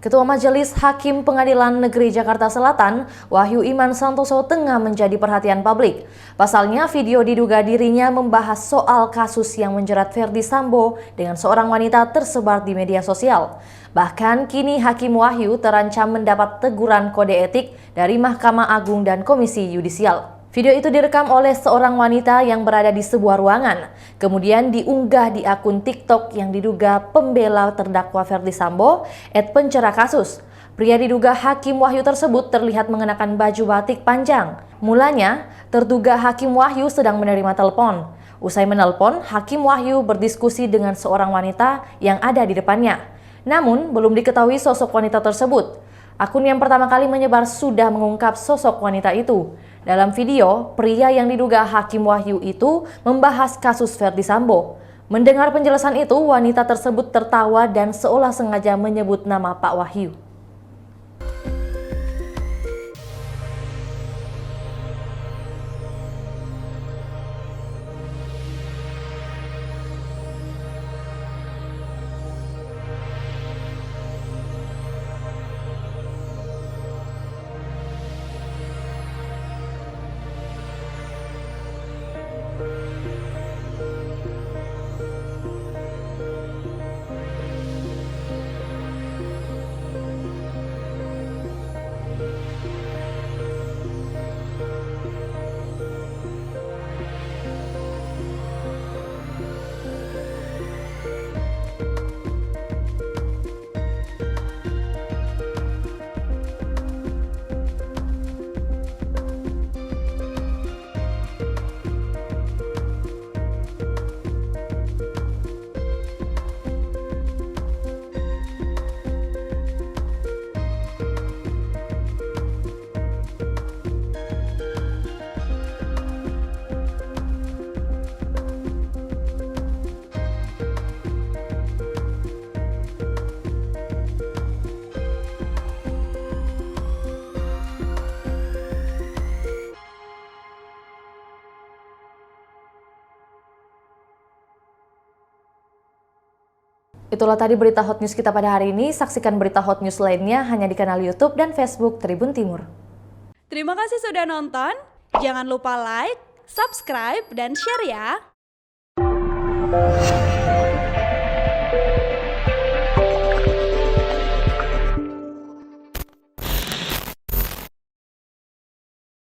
Ketua Majelis Hakim Pengadilan Negeri Jakarta Selatan, Wahyu Iman Santoso tengah menjadi perhatian publik. Pasalnya, video diduga dirinya membahas soal kasus yang menjerat Ferdy Sambo dengan seorang wanita tersebar di media sosial. Bahkan kini Hakim Wahyu terancam mendapat teguran kode etik dari Mahkamah Agung dan Komisi Yudisial. Video itu direkam oleh seorang wanita yang berada di sebuah ruangan, kemudian diunggah di akun TikTok yang diduga pembela terdakwa Ferdy Sambo @pencerah kasus. Pria diduga Hakim Wahyu tersebut terlihat mengenakan baju batik panjang. Mulanya, terduga Hakim Wahyu sedang menerima telepon. Usai menelpon, Hakim Wahyu berdiskusi dengan seorang wanita yang ada di depannya. Namun, belum diketahui sosok wanita tersebut. Akun yang pertama kali menyebar sudah mengungkap sosok wanita itu. Dalam video, pria yang diduga Hakim Wahyu itu membahas kasus Ferdy Sambo. Mendengar penjelasan itu, wanita tersebut tertawa dan seolah sengaja menyebut nama Pak Wahyu. Itulah tadi berita hot news kita pada hari ini. Saksikan berita hot news lainnya hanya di kanal YouTube dan Facebook Tribun Timur. Terima kasih sudah nonton. Jangan lupa like, subscribe, dan share ya.